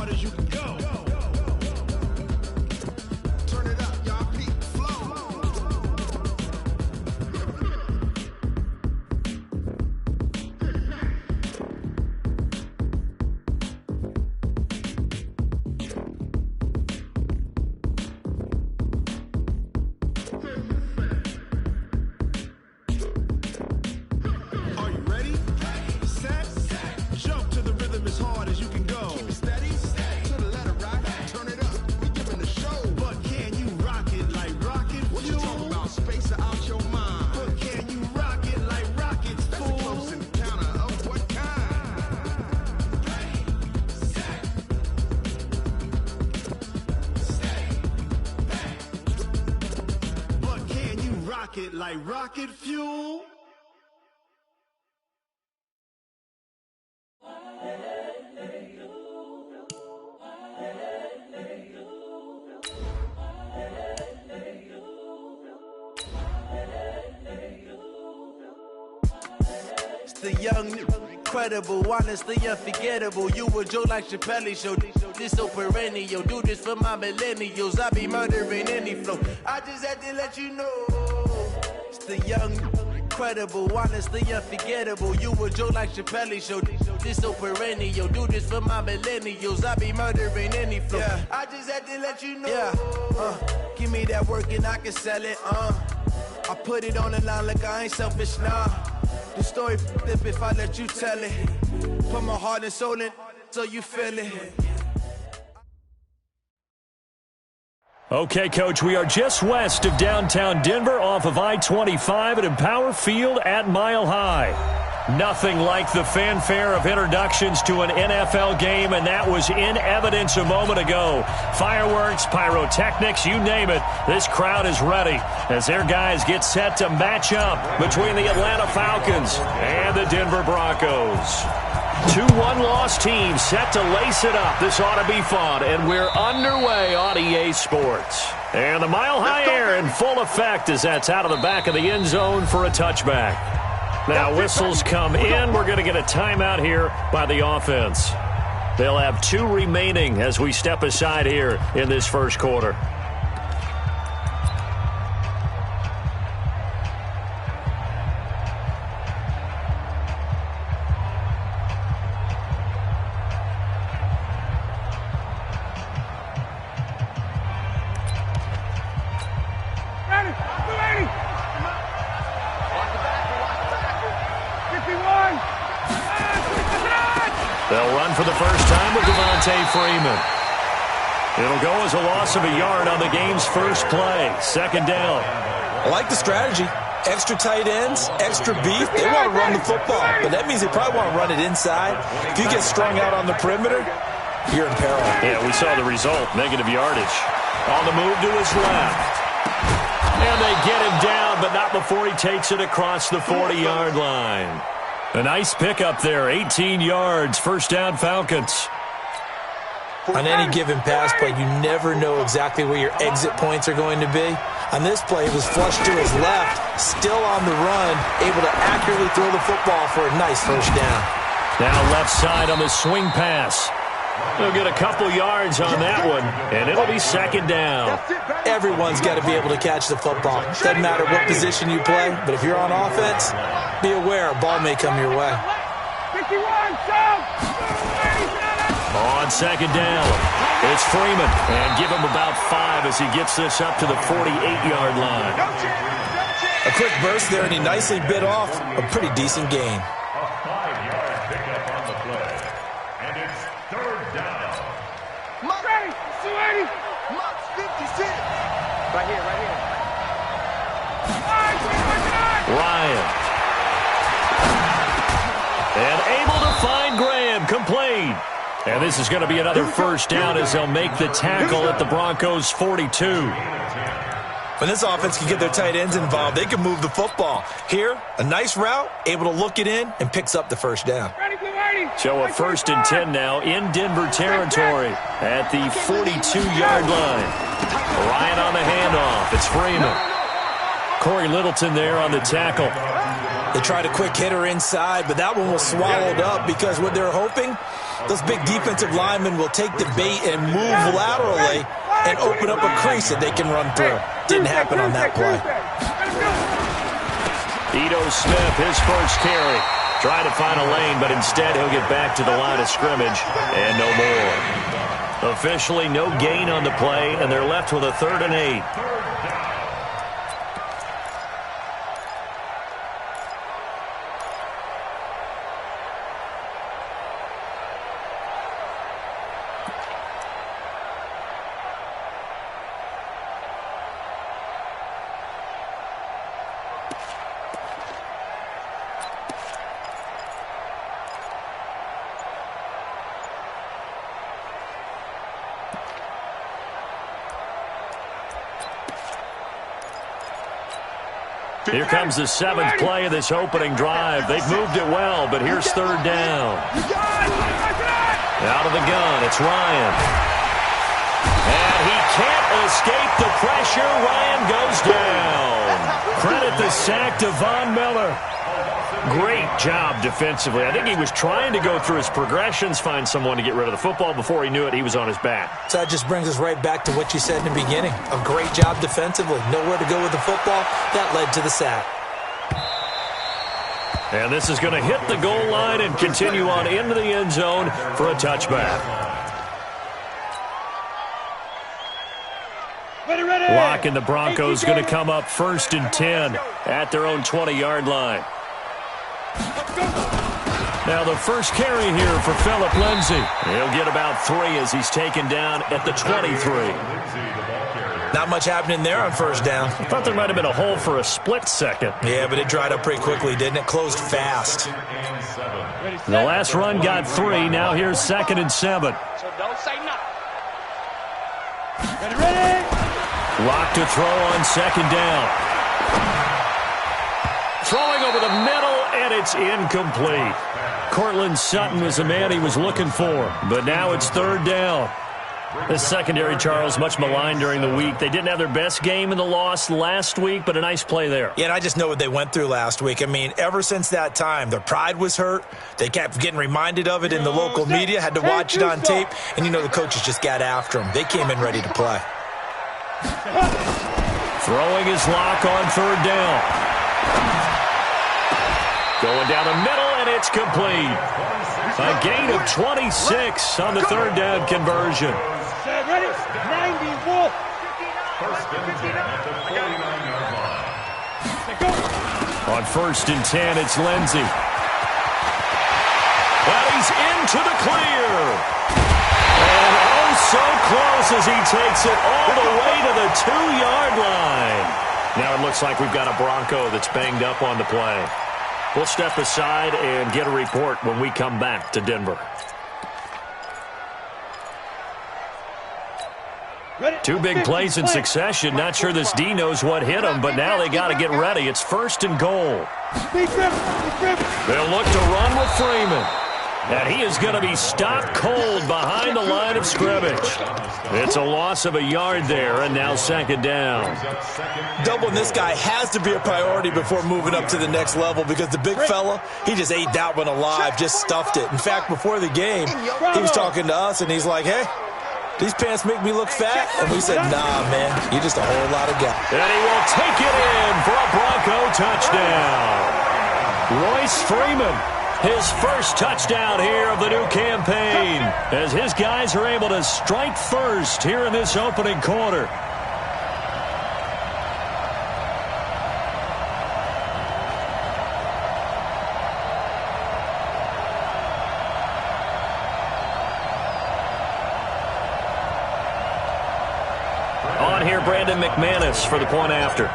hard as you can go. Turn it up, y'all. Peak flow. Are you ready? Set. Jump to the rhythm as hard as you can go. Keep it steady. To the letter right. Turn it up. We giving the show. But can you rock it like rocket fuel? What you talking about? Space out your mind. But can you rock it like rockets, fool? That's a close encounter of what kind? Ready, set, stay back. But can you rock it like rocket fuel? It's the young, incredible, honestly unforgettable. You a Joe like Chappelle show. This so perennial. Do this for my millennials. I be murdering any flow. I just had to let you know. It's the young, incredible, honestly unforgettable. You a Joe like Chappelle show. This so perennial. Do this for my millennials. I be murdering any flow. Yeah. I just had to let you know. Yeah. Give me that work and I can sell it. I put it on the line like I ain't selfish, nah. The story flip if I let you tell it. Put my heart and soul in so you feel it. Okay, Coach, we are just west of downtown Denver off of I-25 at Empower Field at Mile High. Nothing like the fanfare of introductions to an NFL game, and that was in evidence a moment ago. Fireworks, pyrotechnics, you name it. This crowd is ready as their guys get set to match up between the Atlanta Falcons and the Denver Broncos. 2 one-loss teams set to lace it up. This ought to be fun, and we're underway on EA Sports. And the Mile High air in full effect as that's out of the back of the end zone for a touchback. Now whistles come in. We're going to get a timeout here by the offense. They'll have 2 remaining as we step aside here in this first quarter. They'll run for the first time with Devontae Freeman. It'll go as a loss of a yard on the game's first play. Second down. I like the strategy. Extra tight ends, extra beef. They want to run the football, but that means they probably want to run it inside. If you get strung out on the perimeter, you're in peril. Yeah, we saw the result. Negative yardage. On the move to his left. And they get him down, but not before he takes it across the 40-yard line. A nice pickup there, 18 yards, first down Falcons. On any given pass play, you never know exactly where your exit points are going to be. On this play, it was flushed to his left, still on the run, able to accurately throw the football for a nice first down. Now left side on the swing pass. They'll get a couple yards on that one, and it'll be second down. Everyone's got to be able to catch the football. Doesn't matter what position you play, but if you're on offense, be aware a ball may come your way. 51, on second down, it's Freeman, and give him about 5 as he gets this up to the 48-yard line. A quick burst there, and he nicely bit off a pretty decent gain. Ryan. And able to find Graham, complete. And this is going to be another first down as they'll make the tackle at the Broncos' 42. When this offense can get their tight ends involved, they can move the football. Here, a nice route, able to look it in, and picks up the first down. So a 1st and 10 now in Denver territory at the 42-yard line. Ryan on the handoff. It's Freeman. Corey Littleton there on the tackle. They tried a quick hitter inside, but that one was swallowed up because what they're hoping, those big defensive linemen will take the bait and move laterally and open up a crease that they can run through. Didn't happen on that play. Ito Smith, his first carry. Trying to find a lane, but instead he'll get back to the line of scrimmage and no more. Officially no gain on the play, and they're left with a 3rd and 8. Here comes the 7th play of this opening drive. They've moved it well, but here's 3rd down. Out of the gun, it's Ryan. And he can't escape the pressure. Ryan goes down. Credit the sack to Von Miller. Great job defensively. I think he was trying to go through his progressions, find someone to get rid of the football. Before he knew it, he was on his back. So that just brings us right back to what you said in the beginning. A great job defensively. Nowhere to go with the football. That led to the sack. And this is going to hit the goal line and continue on into the end zone for a touchback. Lock and the Broncos going to come up 1st and 10 at their own 20-yard line. Now the first carry here for Phillip Lindsay. He'll get about 3 as he's taken down at the 23. Not much happening there on 1st down. I thought there might have been a hole for a split second. Yeah, but it dried up pretty quickly, didn't it? Closed fast. The last run got 3. Now here's 2nd and 7. So don't say nothing. Ready? Lock to throw on 2nd down. Throwing over the middle, and it's incomplete. Cortland Sutton was the man he was looking for, but now it's 3rd down. This secondary, Charles, much maligned during the week. They didn't have their best game in the loss last week, but a nice play there. Yeah, and I just know what they went through last week. I mean, ever since that time, their pride was hurt. They kept getting reminded of it in the local media, had to watch it on tape, and you know the coaches just got after them. They came in ready to play. Throwing his Lock on 3rd down. Going down the middle, and it's complete. A gain of 26 on the 3rd down conversion. Ready? 91. On 1st and 10, it's Lindsay. Well, he's into the clear. And oh, so close as he takes it all the way to the 2-yard line. Now it looks like we've got a Bronco that's banged up on the play. We'll step aside and get a report when we come back to Denver. 2 big plays in succession. Not sure this D knows what hit him, but now they got to get ready. It's 1st and goal. They'll look to run with Freeman. And he is going to be stopped cold behind the line of scrimmage. It's a loss of a yard there, and now 2nd down. Doubling this guy has to be a priority before moving up to the next level because the big fella, he just ate that one alive, just stuffed it. In fact, before the game, he was talking to us, and he's like, hey, these pants make me look fat? And we said, nah, man, you're just a whole lot of guy. And he will take it in for a Bronco touchdown. Royce Freeman. His first touchdown here of the new campaign as his guys are able to strike first here in this opening quarter. On here, Brandon McManus for the point after.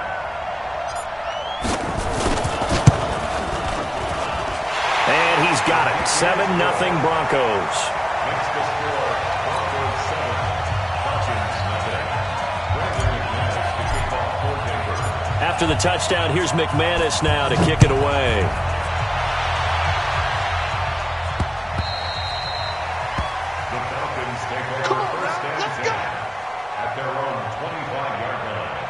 And he's got it. 7-0 Broncos. After the touchdown, here's McManus now to kick it away. The Falcons take over first and 10 at their own 25-yard line.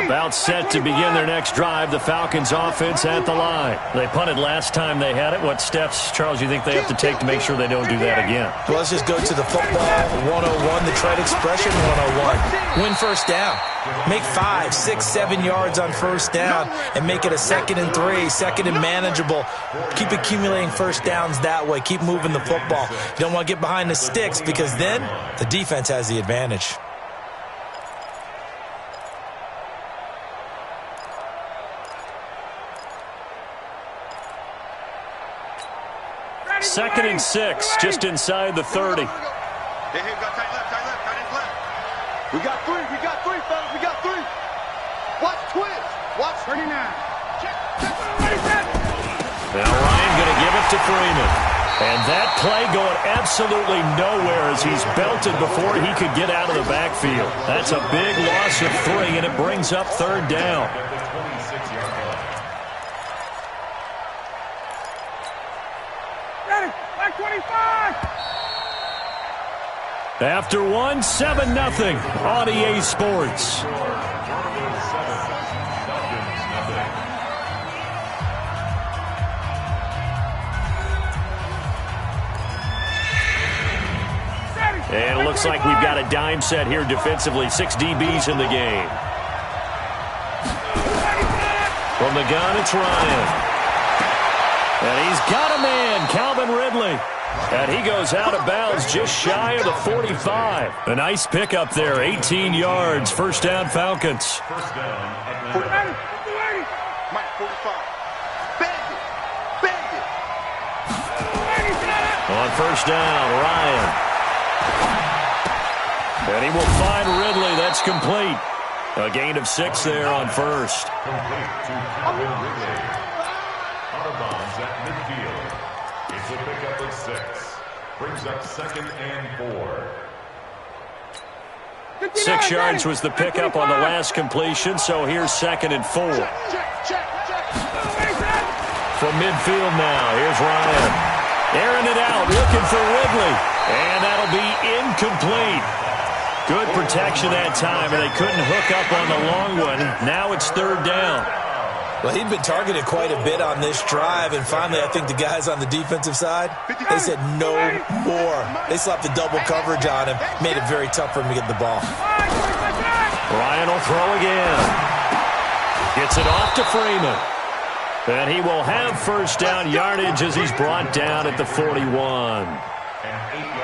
About timeout set to begin their next drive. The Falcons offense at the line. They punted last time they had it. What steps, Charles, you think they have to take to make sure they don't do that again? Well, let's just go to the football 101, the trade expression 101. Win first down. Make 5, 6, 7 yards on first down and make it a 2nd and 3, 2nd and manageable. Keep accumulating first downs that way. Keep moving the football. You don't want to get behind the sticks because then the defense has the advantage. Second and 6, just inside the 30. We got 3, fellas, we got 3. Watch twitch. Watch 39. Now Ryan going to give it to Freeman. And that play going absolutely nowhere as he's belted before he could get out of the backfield. That's a big loss of 3, and it brings up 3rd down. After 1, 7-0 on EA Sports. And it looks like we've got a dime set here defensively. 6 DBs in the game. From the gun, it's Ryan. And he's got a man, Calvin Ridley. And he goes out of bounds just shy of the 45. A nice pickup there, 18 yards. First down, Falcons. First down at the 40. Mike, 45. Bang it. On first down, Ryan. And he will find Ridley. That's complete. A gain of 6 there on first. Complete to Calvin Ridley. Out of bounds at midfield. It's a pickup of 6. Brings up 2nd and 4. 6 yards was the pickup on the last completion, so here's 2nd and 4. From midfield now, here's Ryan. Airing it out, looking for Ridley. And that'll be incomplete. Good protection that time, and they couldn't hook up on the long one. Now it's 3rd down. Well, he'd been targeted quite a bit on this drive, and finally I think the guys on the defensive side, they said no more. They slapped the double coverage on him, made it very tough for him to get the ball. Ryan will throw again. Gets it off to Freeman. And he will have first down yardage as he's brought down at the 41.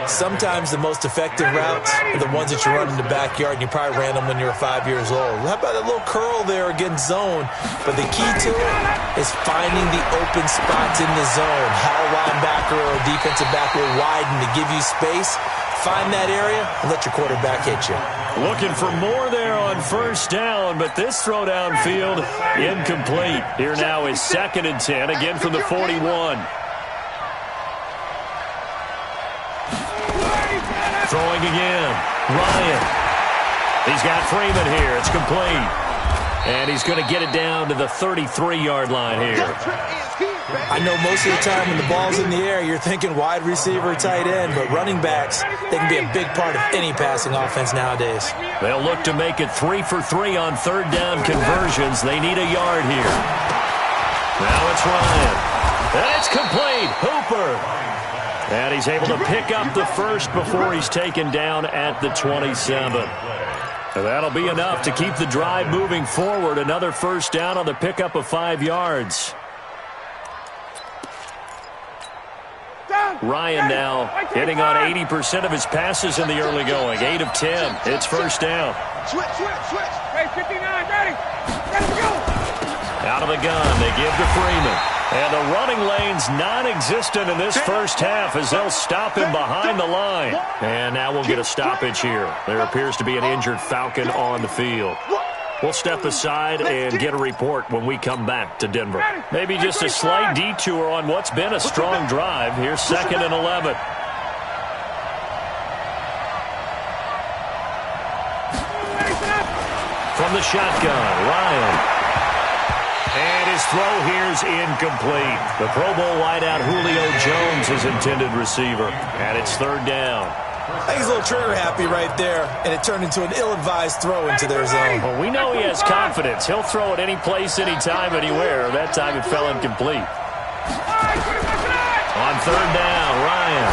Sometimes the most effective routes are the ones that you run in the backyard, and you probably ran them when you were 5 years old. How about a little curl there against zone? But the key to it is finding the open spots in the zone. How a linebacker or a defensive back will widen to give you space. Find that area and let your quarterback hit you. Looking for more there on first down, but this throw downfield incomplete. Here now is 2nd and 10, again from the 41. Throwing again. Ryan. He's got Freeman here. It's complete. And he's going to get it down to the 33-yard line here. I know most of the time when the ball's in the air, you're thinking wide receiver, tight end, but running backs, they can be a big part of any passing offense nowadays. They'll look to make it 3 for 3 on 3rd down conversions. They need a yard here. Now it's Ryan. And it's complete. Hooper. And he's able to pick up the first before he's taken down at the 27. And that'll be enough to keep the drive moving forward. Another first down on the pickup of 5 yards. Ryan now hitting on 80% of his passes in the early going. 8 of 10. It's first down. Switch. Hey, 59, ready. Let's go. Out of the gun, they give to Freeman. And the running lane's non-existent in this first half as they'll stop him behind the line. And now we'll get a stoppage here. There appears to be an injured Falcon on the field. We'll step aside and get a report when we come back to Denver. Maybe just a slight detour on what's been a strong drive. Here's 2nd and 11. From the shotgun, Ryan. And his throw here's incomplete. The Pro Bowl wideout Julio Jones is intended receiver. And it's 3rd down. I think he's a little trigger happy right there, and it turned into an ill-advised throw into their zone. Well, we know he has confidence. He'll throw it any place, anytime, anywhere. That time it fell incomplete. On third down, Ryan.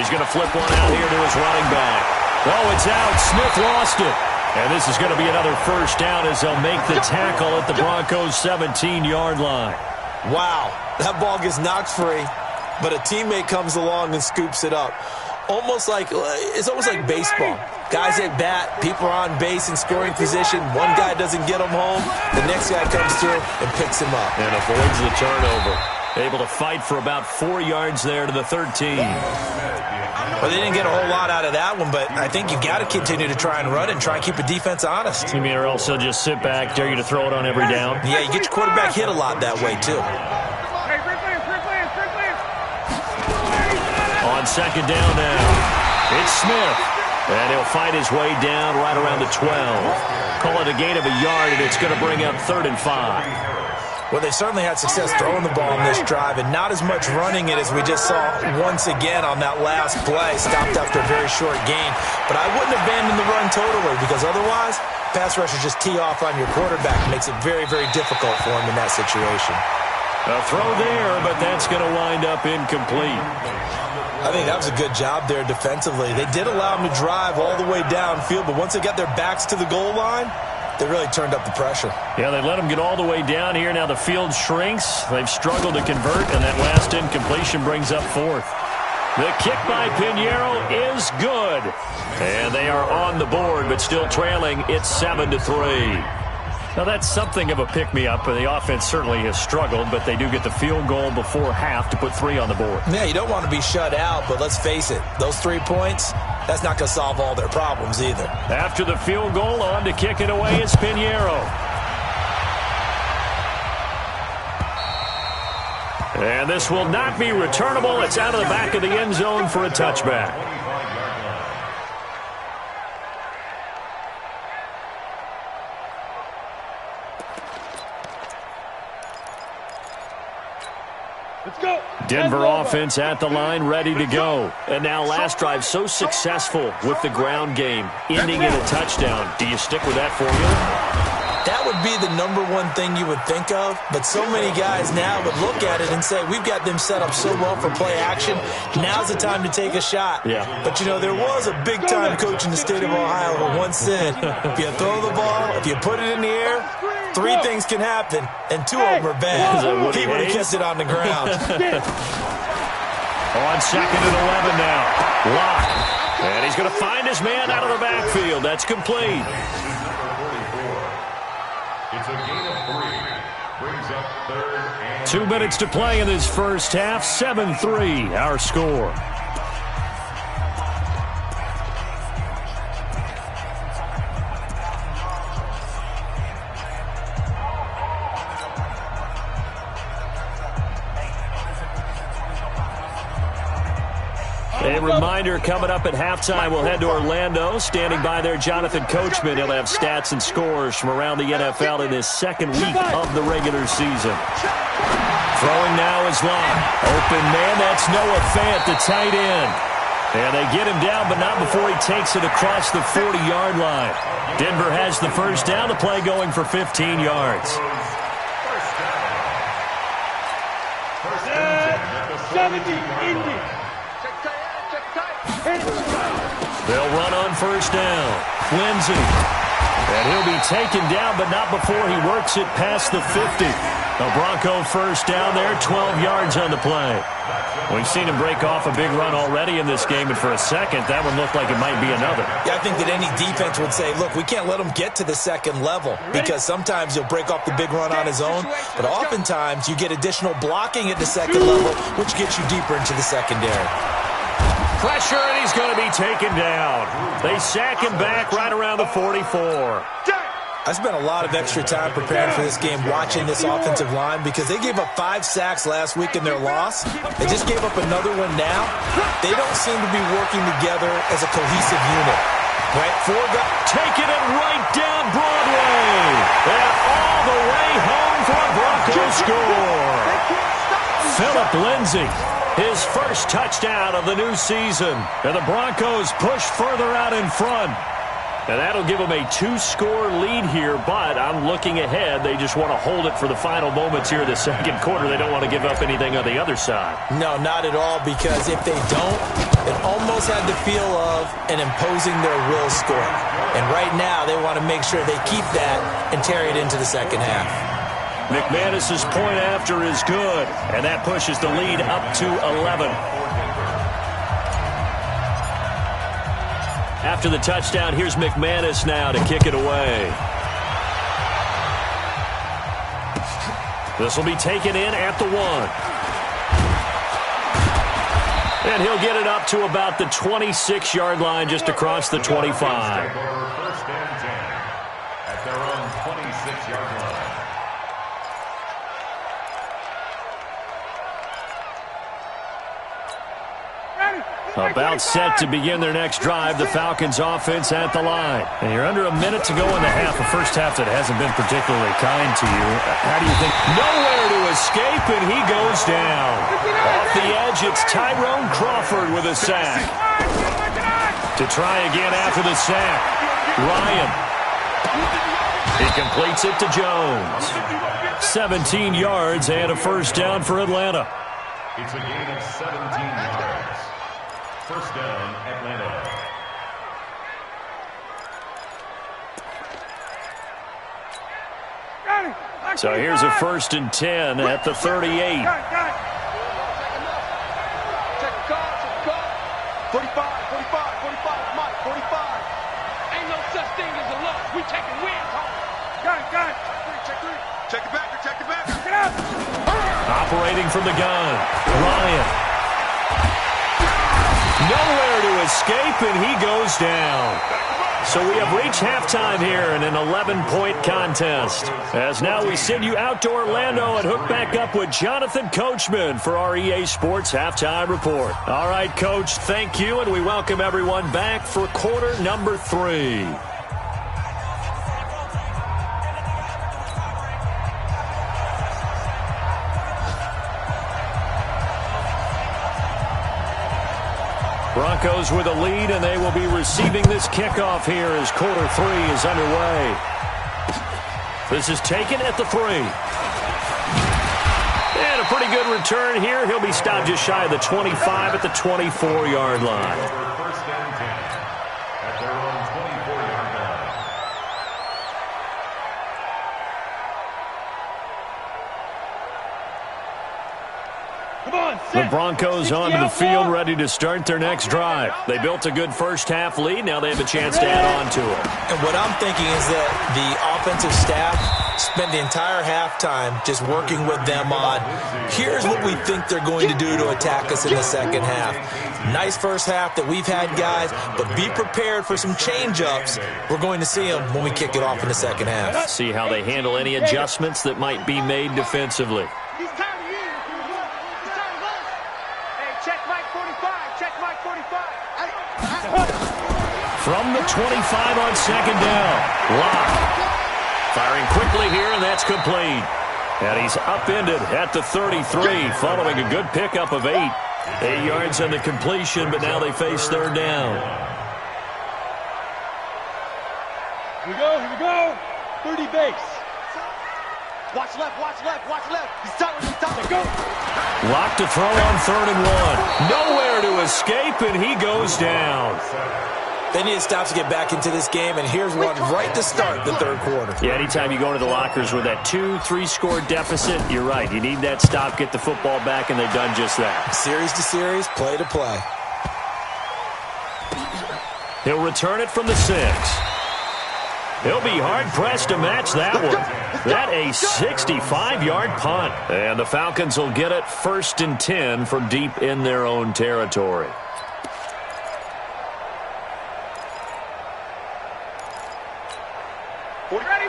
He's going to flip one out here to his running back. Oh, it's out. Smith lost it. And this is going to be another first down as they'll make the tackle at the Broncos' 17-yard line. Wow, that ball gets knocked free, but a teammate comes along and scoops it up. It's almost like baseball. Guys at bat, people are on base in scoring position. One guy doesn't get him home. The next guy comes through and picks him up. And avoids the turnover. Able to fight for about 4 yards there to the 13. Well, they didn't get a whole lot out of that one, but I think you've got to continue to try and run and try and keep the defense honest. You mean or else they'll just sit back, dare you to throw it on every down? Yeah, you get your quarterback hit a lot that way, too. On second down now, it's Smith. And he'll fight his way down right around the 12. Call it a gain of a yard, and it's going to bring up 3rd and 5. Well, they certainly had success throwing the ball on this drive, and not as much running it as we just saw once again on that last play. Stopped after a very short gain. But I wouldn't abandon the run totally, because otherwise, pass rushers just tee off on your quarterback. Makes it very, very difficult for him in that situation. A throw there, but that's going to wind up incomplete. I think that was a good job there defensively. They did allow them to drive all the way downfield, but once they got their backs to the goal line, they really turned up the pressure. Yeah, they let them get all the way down here. Now the field shrinks. They've struggled to convert, and that last incompletion brings up 4th. The kick by Pinheiro is good. And they are on the board, but still trailing. It's 7-3. Now, that's something of a pick-me-up. The offense certainly has struggled, but they do get the field goal before half to put 3 on the board. Yeah, you don't want to be shut out, but let's face it, those 3 points, that's not going to solve all their problems either. After the field goal, on to kick it away is Pinheiro. And this will not be returnable. It's out of the back of the end zone for a touchback. Denver offense at the line, ready to go. And now last drive so successful with the ground game, ending in a touchdown. Do you stick with that formula? That would be the #1 thing you would think of, but so many guys now would look at it and say, we've got them set up so well for play action, now's the time to take a shot. Yeah. But, you know, there was a big-time coach in the state of Ohio who once said, if you throw the ball, if you put it in the air, 3 things can happen, and 2 of them are bad. He would have kept it on the ground. On second and 11 now. Lock. And he's going to find his man out of the backfield. That's complete. It's a gain of 3. Brings up 3rd and 2 minutes to play in this first half. 7-3, our score. A reminder, coming up at halftime, we'll head to Orlando. Standing by there, Jonathan Coachman. He'll have stats and scores from around the NFL in this second week of the regular season. Throwing now is Locke. Open man, that's Noah Fant, the tight end. And they get him down, but not before he takes it across the 40-yard line. Denver has the first down, the play going for 15 yards. 70, Indy. They'll run on first down. Lindsey. And he'll be taken down, but not before he works it past the 50. A Bronco first down there, 12 yards on the play. We've seen him break off a big run already in this game, and for a second, that one looked like it might be another. Yeah, I think that any defense would say, look, we can't let him get to the second level, because sometimes he'll break off the big run on his own, but oftentimes you get additional blocking at the second level, which gets you deeper into the secondary. Pressure, and he's going to be taken down. They sack him back right around the 44. I spent a lot of extra time preparing for this game watching this offensive line because they gave up 5 sacks last week in their loss. They just gave up another one now. They don't seem to be working together as a cohesive unit. Right? 4 guys taking it right down Broadway. And all the way home for a Broncos score. Philip Lindsey. His first touchdown of the new season. And the Broncos push further out in front. And that'll give them a 2-score lead here, but I'm looking ahead. They just want to hold it for the final moments here in the second quarter. They don't want to give up anything on the other side. No, not at all, because if they don't, it almost had the feel of an imposing their will score. And right now, they want to make sure they keep that and carry it into the second half. McManus's point after is good, and that pushes the lead up to 11. After the touchdown, here's McManus now to kick it away. This will be taken in at the 1. And he'll get it up to about the 26-yard line, just across the 25. First and 10 at their own 26-yard line. About set to begin their next drive, the Falcons offense at the line. And you're under a minute to go in the half, a first half that hasn't been particularly kind to you. How do you think? Nowhere to escape, and he goes down. Off the edge, it's Tyrone Crawford with a sack. To try again after the sack, Ryan. He completes it to Jones. 17 yards and a first down for Atlanta. It's a gain of 17 yards. First down, Atlanta. So here's a 1st and 10 at the 38. Check the call, 45, 45, Mike, 45. Ain't no such thing as a loss. We taking wins home. Got it. Check it back. Check it up. Operating from the gun, Ryan. Nowhere to escape, and he goes down. So we have reached halftime here in an 11-point contest. As now we send you out to Orlando and hook back up with Jonathan Coachman for our EA Sports Halftime Report. All right, Coach, thank you, and we welcome everyone back for quarter number 3. Broncos with a lead, and they will be receiving this kickoff here as quarter 3 is underway. This is taken at the 3. And a pretty good return here. He'll be stopped just shy of the 25 at the 24-yard line. First and 10 at their own 24-yard line. The Broncos onto the field, ready to start their next drive. They built a good first-half lead. Now they have a chance to add on to it. And what I'm thinking is that the offensive staff spent the entire halftime just working with them on, here's what we think they're going to do to attack us in the second half. Nice first half that we've had, guys, but be prepared for some change-ups. We're going to see them when we kick it off in the second half. See how they handle any adjustments that might be made defensively. From the 25 on second down, Locke. Firing quickly here, and that's complete. And he's upended at the 33, following a good pickup of 8. 8 yards on the completion, but now they face third down. Here we go. 30 base. Watch left. He's top. Go. Locke to throw on 3rd and 1. Nowhere to escape, and he goes down. They need to stop to get back into this game, and here's one right to start the third quarter. Yeah, anytime you go into the lockers with that 2-3-score deficit, you're right. You need that stop, get the football back, and they've done just that. Series to series, play to play. He'll return it from the 6. He'll be hard-pressed to match that one. That a 65-yard punt. And the Falcons will get it 1st and 10 from deep in their own territory.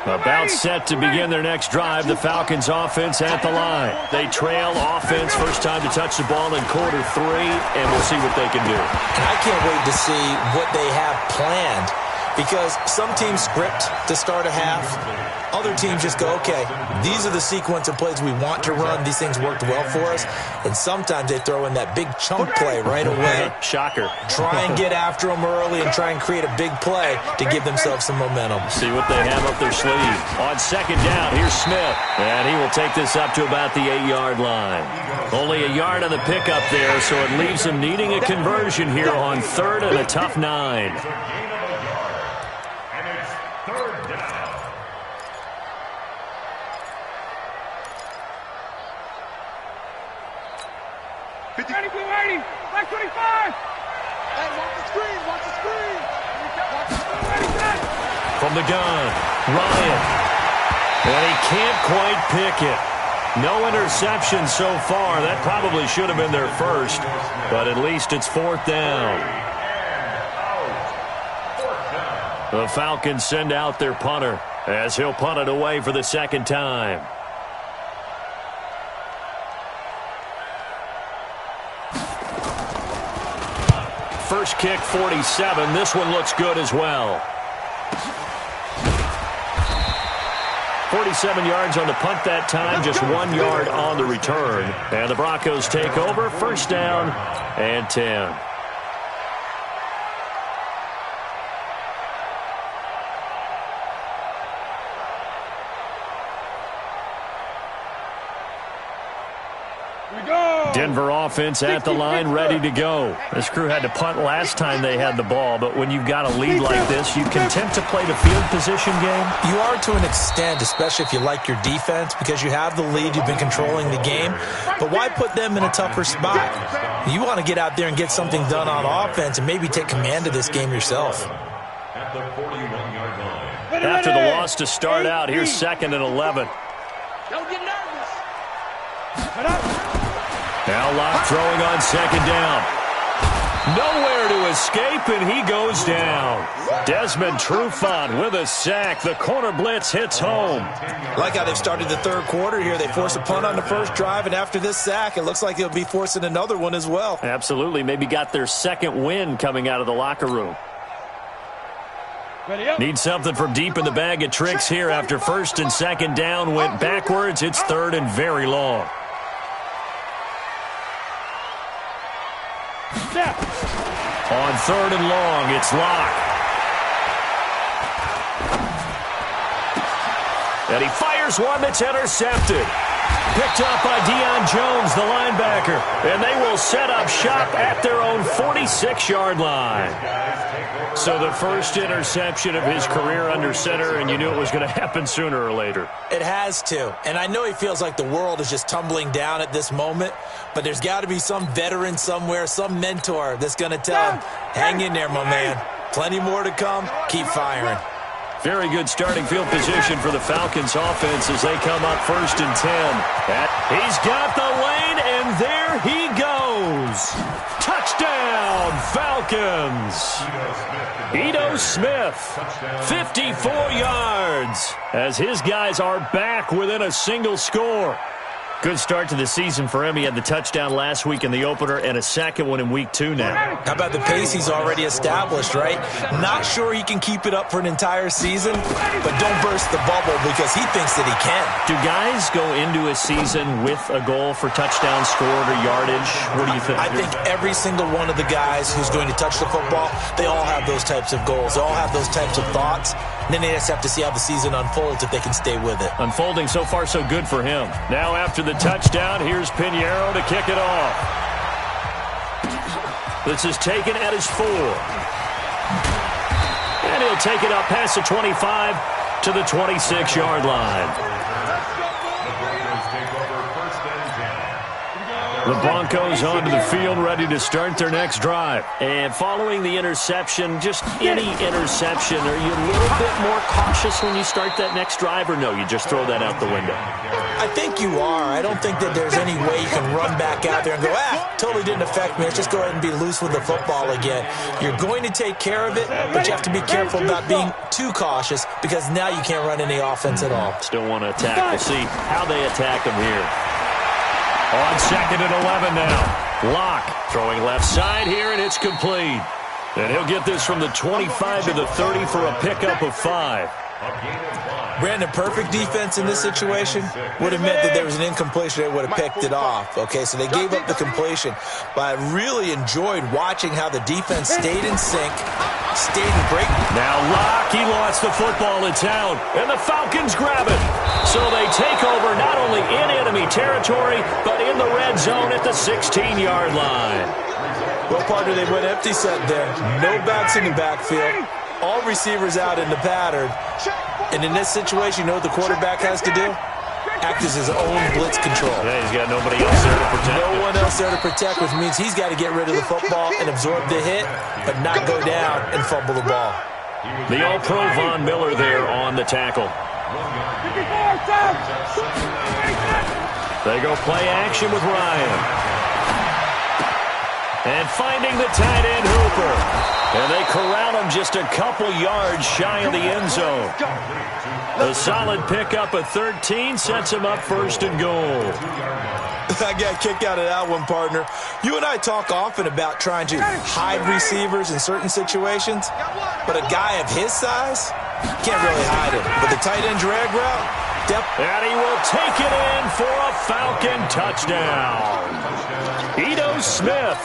About set to begin their next drive, the Falcons offense at the line. They trail offense, first time to touch the ball in quarter 3, and we'll see what they can do. And I can't wait to see what they have planned because some teams script to start a half. Other teams just go, okay, these are the sequence of plays we want to run. These things worked well for us. And sometimes they throw in that big chunk play right away. Shocker. Try and get after them early and try and create a big play to give themselves some momentum. See what they have up their sleeve. On second down, here's Smith. And he will take this up to about the 8-yard line. Only a yard on the pickup there, so it leaves him needing a conversion here on third and a tough 9. Back 25! Hey, watch the screen, watch the screen! From the gun, Ryan. And he can't quite pick it. No interception so far. That probably should have been their first, but at least it's fourth down. The Falcons send out their punter as he'll punt it away for the second time. First kick, 47. This one looks good as well. 47 yards on the punt that time, just 1 yard on the return. And the Broncos take over, first down and 10. Denver offense at the line, ready to go. This crew had to punt last time they had the ball, but when you've got a lead like this, you content to play the field position game? You are to an extent, especially if you like your defense, because you have the lead, you've been controlling the game. But why put them in a tougher spot? You want to get out there and get something done on offense and maybe take command of this game yourself. At the 41-yard line. After the loss to start out, here's second and 11. Don't get nervous! Now Locke throwing on second down. Nowhere to escape, and he goes down. Desmond Trufant with a sack. The corner blitz hits home. Like how they've started the third quarter here. They force a punt on the first drive, and after this sack, it looks like they'll be forcing another one as well. Absolutely. Maybe got their second win coming out of the locker room. Need something from deep in the bag of tricks here after first and second down went backwards. It's third and very long. On third and long, it's Locke. And he fires one that's intercepted. Picked up by Deion Jones, the linebacker. And they will set up shop at their own 46-yard line. So the first interception of his career under center, and you knew it was going to happen sooner or later. It has to. And I know he feels like the world is just tumbling down at this moment, but there's got to be some veteran somewhere, some mentor that's going to tell him, hang in there, my man. Plenty more to come. Keep firing. Very good starting field position for the Falcons offense as they come up first and 10. He's got the lane, and there he goes. Touchdown, Falcons. Ito Smith, 54 yards, as his guys are back within a single score. Good start to the season for him. He had the touchdown last week in the opener and a second one in week 2 now. How about the pace he's already established, right? Not sure he can keep it up for an entire season, but don't burst the bubble because he thinks that he can. Do guys go into a season with a goal for touchdown scored or yardage? What do you think? I think every single one of the guys who's going to touch the football, they all have those types of goals. They all have those types of thoughts. And then they just have to see how the season unfolds if they can stay with it. Unfolding so far so good for him. Now after the touchdown, here's Pinheiro to kick it off. This is taken at his 4. And he'll take it up past the 25 to the 26-yard line. The Broncos onto the field, ready to start their next drive. And following the interception, just any interception, are you a little bit more cautious when you start that next drive, or no, you just throw that out the window? I think you are. I don't think that there's any way you can run back out there and go, totally didn't affect me. Let's just go ahead and be loose with the football again. You're going to take care of it, but you have to be careful about being too cautious because now you can't run any offense at all. Still want to attack. We'll see how they attack them here. On second and 11 now. Locke throwing left side here, and it's complete. And he'll get this from the 25 to the 30 for a pickup of 5. Brandon, perfect defense in this situation would have meant that there was an incompletion. They would have picked it off. Okay, so they gave up the completion. But I really enjoyed watching how the defense stayed in sync, stayed in great. Now Locke, he lost the football in town, and the Falcons grab it. So they take over not only in enemy territory, but in the red zone at the 16-yard line. Well, partner, they went empty set there. No backs in the backfield. All receivers out in the pattern. And in this situation, you know what the quarterback has to do? Act as his own blitz control. Yeah, he's got nobody else there to protect. No one else there to protect, which means he's got to get rid of the football and absorb the hit, but not go down and fumble the ball. The All-Pro Von Miller there on the tackle. They go play action with Ryan. And finding the tight end Hooper. And they corral him just a couple yards shy of the end zone. A solid pickup of 13 sets him up first and goal. I got a kick out of that one, partner. You and I talk often about trying to hide receivers in certain situations, but a guy of his size can't really hide him. But the tight end drag route, and he will take it in for a Falcon touchdown. Ito Smith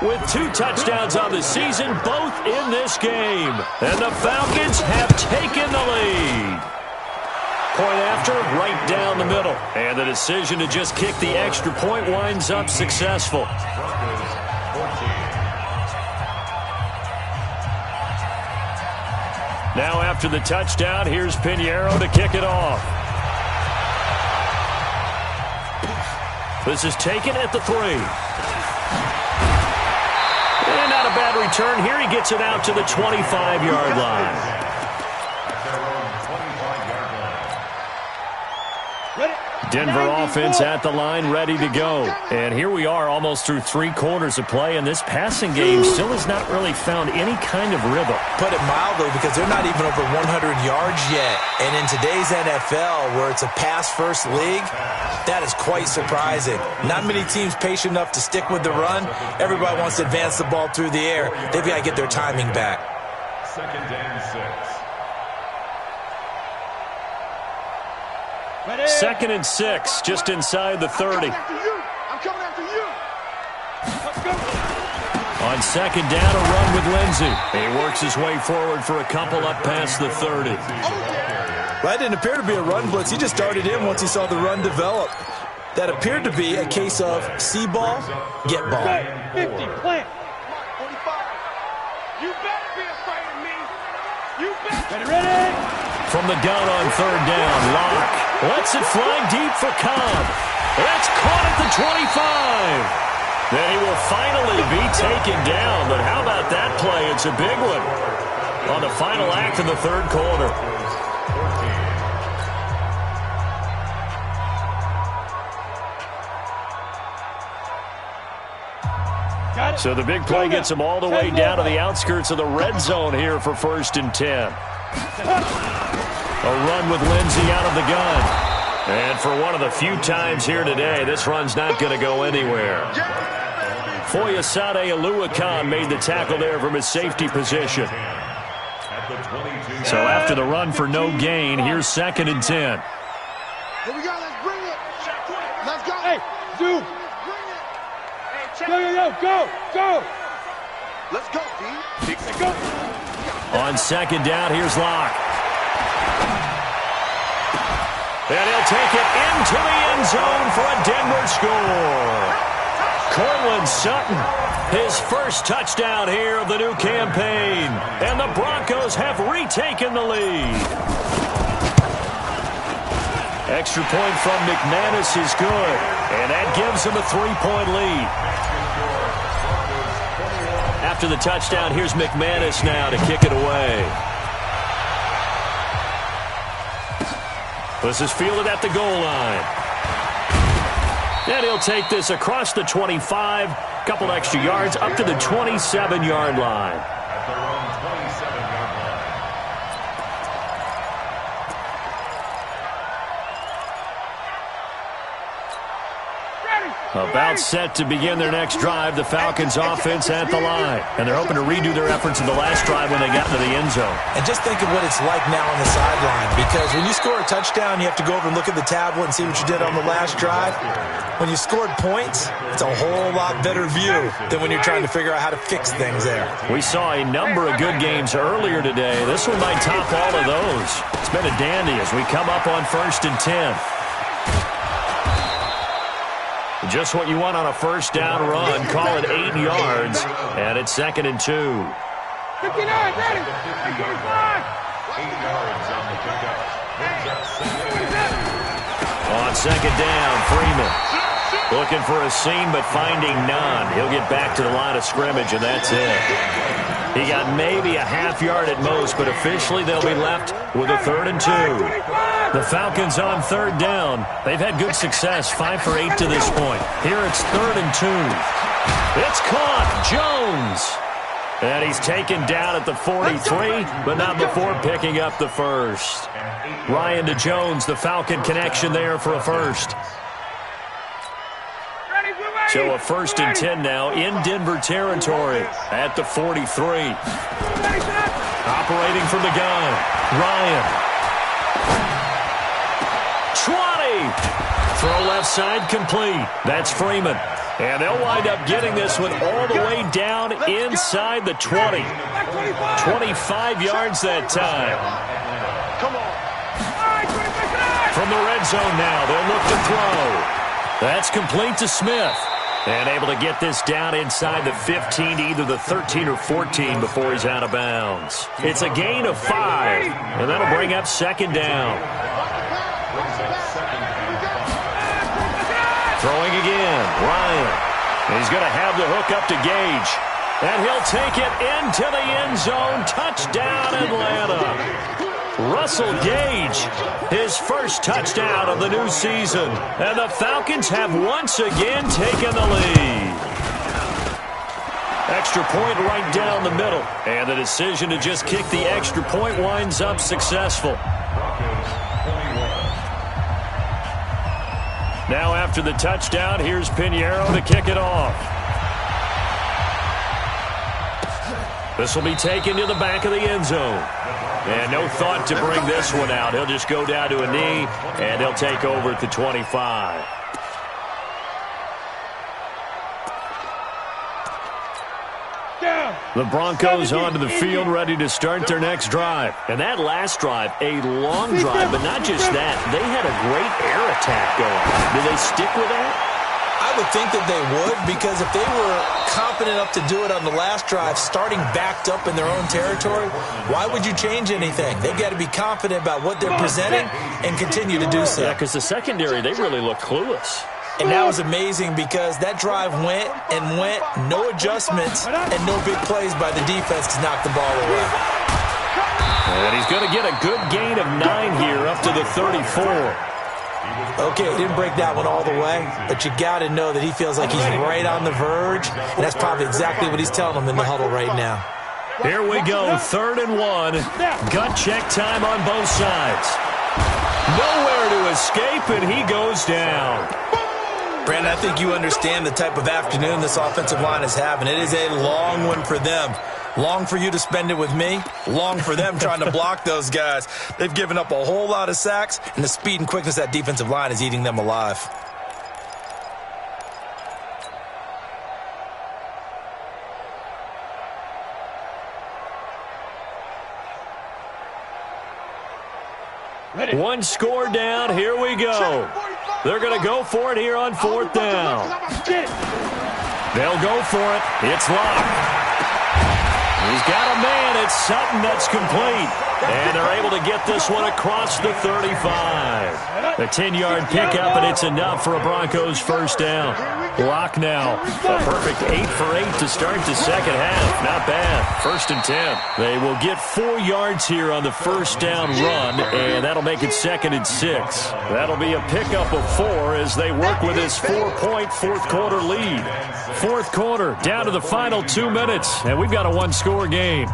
with 2 touchdowns on the season, both in this game. And the Falcons have taken the lead. Point after, right down the middle. And the decision to just kick the extra point winds up successful. Now after the touchdown, here's Pinheiro to kick it off. This is taken at the 3. And not a bad return here. He gets it out to the 25-yard line. Denver offense at the line, ready to go. And here we are almost through 3 quarters of play, and this passing game still has not really found any kind of rhythm. Put it mildly, because they're not even over 100 yards yet. And in today's NFL, where it's a pass-first league, that is quite surprising. Not many teams patient enough to stick with the run. Everybody wants to advance the ball through the air. They've got to get their timing back. 2nd and 6. 2nd and 6, just inside the 30. I'm coming after you. Let's go. On 2nd down, a run with Lindsey. He works his way forward for a couple up past the 30. That didn't appear to be a run blitz. He just darted in once he saw the run develop. That appeared to be a case of see ball, get ball. 50, plant. 45. You better be afraid of me. You better. Ready? From the gun on 3rd down, Locke lets it fly deep for Cobb. That's caught at the 25. Then he will finally be taken down. But how about that play? It's a big one on the final act of the 3rd quarter. So the big play gets him all the way down to the outskirts of the red zone here for 1st and 10. A run with Lindsey out of the gun. And for one of the few times here today, this run's not going to go anywhere. Foyesade Oluwakan made the tackle there from his safety position. So after the run for no gain, here's 2nd and 10. Here we go. Let's bring it. Let's go. Hey, dude. Bring it. Go. Let's go, D. Let's go. On 2nd down, here's Locke. And he'll take it into the end zone for a Denver score. Cortland Sutton, his first touchdown here of the new campaign. And the Broncos have retaken the lead. Extra point from McManus is good. And that gives him a 3-point lead. After the touchdown, here's McManus now to kick it away. This is fielded at the goal line. And he'll take this across the 25, couple extra yards, up to the 27-yard line. At their own 27-yard line. About set to begin their next drive, the Falcons offense at the line. And they're hoping to redo their efforts in the last drive when they got into the end zone. And just think of what it's like now on the sideline, because when you score a touchdown, you have to go over and look at the tablet and see what you did on the last drive. When you scored points, it's a whole lot better view than when you're trying to figure out how to fix things there. We saw a number of good games earlier today. This one might top all of those. It's been a dandy as we come up on 1st and 10. Just what you want on a first down run. Call it 8 yards, and it's 2nd and 2. 59, ready. 8 yards on the pickup. On 2nd down, Freeman looking for a seam but finding none. He'll get back to the line of scrimmage, and that's it. He got maybe a half yard at most, but officially they'll be left with a 3rd and 2. The Falcons on 3rd down. They've had good success, 5 for 8 to this point. Here it's 3rd and 2. It's caught. Jones. And he's taken down at the 43, but not before picking up the first. Ryan to Jones, the Falcon connection there for a first. So a 1st and 10 now in Denver territory at the 43. Operating from the gun, Ryan. 20. Throw left side complete. That's Freeman. And they'll wind up getting this one all the way down inside the 20. 25 yards that time. Come on. From the red zone now, they'll look to throw. That's complete to Smith. And able to get this down inside the 15, either the 13 or 14 before he's out of bounds. It's a gain of 5, and that'll bring up 2nd down. Throwing again, Ryan. He's going to have the hook up to Gage. And he'll take it into the end zone. Touchdown, Atlanta. Russell Gage, his first touchdown of the new season. And the Falcons have once again taken the lead. Extra point right down the middle. And the decision to just kick the extra point winds up successful. Now after the touchdown, here's Pinheiro to kick it off. This will be taken to the back of the end zone. And no thought to bring this one out. He'll just go down to a knee, and he'll take over at the 25. The Broncos onto the field, ready to start their next drive. And that last drive, a long drive, but not just that. They had a great air attack going. Do they stick with that? I would think that they would, because if they were confident enough to do it on the last drive, starting backed up in their own territory, why would you change anything? They've got to be confident about what they're presenting and continue to do so. Yeah, because the secondary, they really look clueless. And that was amazing because that drive went and went, no adjustments, and no big plays by the defense to knock the ball away. And he's going to get a good gain of 9 here up to the 34. Okay, he didn't break that one all the way, but you got to know that he feels like he's right on the verge, and that's probably exactly what he's telling them in the huddle right now. Here we go, 3rd and 1. Gut check time on both sides. Nowhere to escape, and he goes down. Brandon, I think you understand the type of afternoon this offensive line is having. It is a long one for them. Long for you to spend it with me. Long for them trying to block those guys. They've given up a whole lot of sacks, and the speed and quickness of that defensive line is eating them alive. One score down. Here we go. They're going to go for it here on 4th down. They'll go for it. It's locked. He's got a man. It's Sutton that's complete. And they're able to get this one across the 35. A 10-yard pickup, and it's enough for a Broncos first down. Lock now. A perfect 8 for 8 to start the second half. Not bad. 1st and 10. They will get 4 yards here on the first down run, and that'll make it 2nd and 6. That'll be a pickup of 4 as they work with this 4-point fourth-quarter lead. Fourth quarter, down to the final 2 minutes, and we've got a one-score game.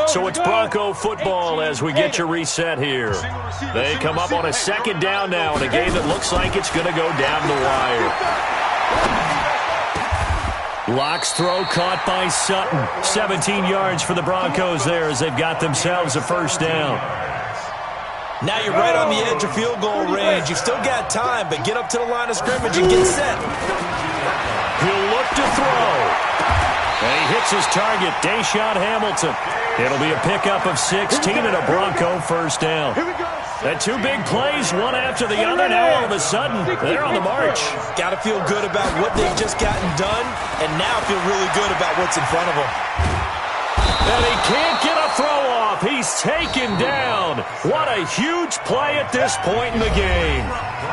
So it's Bronco football as we get you reset here. They come up on a second down now in a game that looks like it's going to go down the wire. Locke's throw caught by Sutton. 17 yards for the Broncos there as they've got themselves a first down. Now you're right on the edge of field goal range. You've still got time, but get up to the line of scrimmage and get set. He'll look to throw. And he hits his target, Deshaun Hamilton. It'll be a pickup of 16 and a Bronco first down. And two big plays, one after the other. Now all of a sudden, they're on the march. Got to feel good about what they've just gotten done, and now feel really good about what's in front of them. And he can't get a throw off. He's taken down. What a huge play at this point in the game.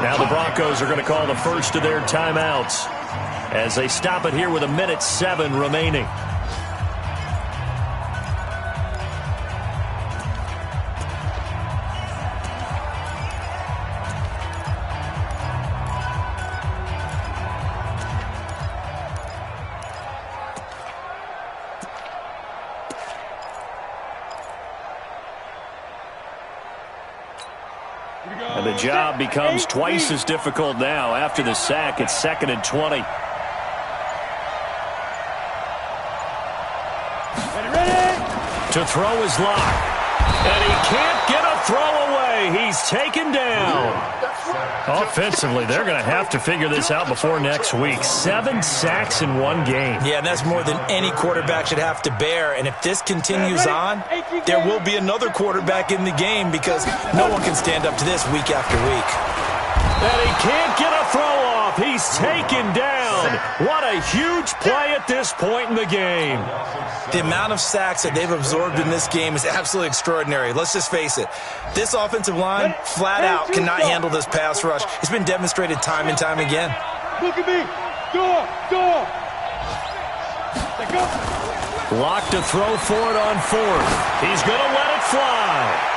Now the Broncos are going to call the first of their timeouts as they stop it here with 1:07 remaining. And the job becomes twice as difficult now after the sack. It's 2nd and 20. To throw is Locke. And he can't get a throw away. He's taken down. Offensively, they're going to have to figure this out before next week. 7 sacks in one game. Yeah, and that's more than any quarterback should have to bear. And if this continues on, there will be another quarterback in the game because no one can stand up to this week after week. And he can't get a throw off. He's taken down. What a huge play at this point in the game. The amount of sacks that they've absorbed in this game is absolutely extraordinary. Let's just face it. This offensive line, flat out, cannot handle this pass rush. It's been demonstrated time and time again. Look at me. Door. Locke to throw for it on 4th. He's going to let it fly.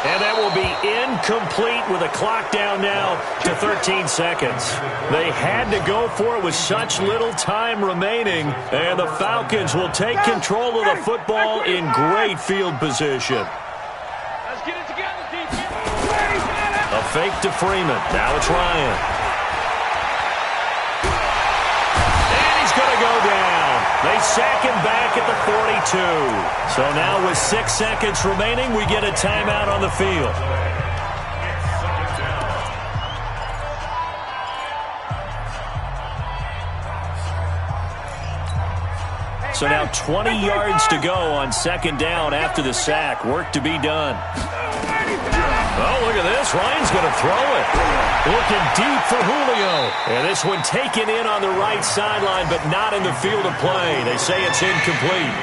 And that will be incomplete with a clock down now to 13 seconds. They had to go for it with such little time remaining. And the Falcons will take control of the football in great field position. Let's get it together, defense. A fake to Freeman. Now it's Ryan. And he's going to go down. They sack him back at the 42. So now with 6 seconds remaining, we get a timeout on the field. So now 20 yards to go on 2nd down after the sack. Work to be done. Oh, look at this. Ryan's going to throw it. Looking deep for Julio. And this one taken in on the right sideline, but not in the field of play. They say it's incomplete.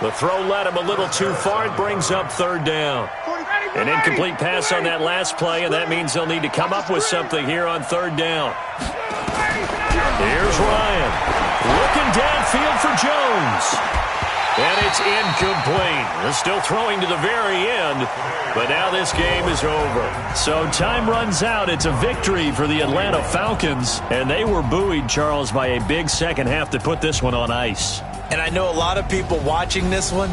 The throw led him a little too far. It brings up 3rd down. An incomplete pass on that last play, and that means they'll need to come up with something here on 3rd down. Here's Ryan. Looking downfield for Jones. And it's incomplete. They're still throwing to the very end, but now this game is over. So time runs out. It's a victory for the Atlanta Falcons, and they were buoyed, Charles, by a big second half to put this one on ice. And I know a lot of people watching this one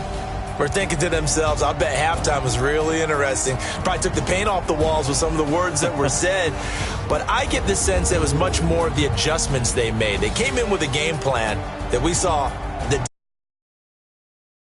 were thinking to themselves, I bet halftime was really interesting. Probably took the paint off the walls with some of the words that were said. But I get the sense it was much more of the adjustments they made. They came in with a game plan that we saw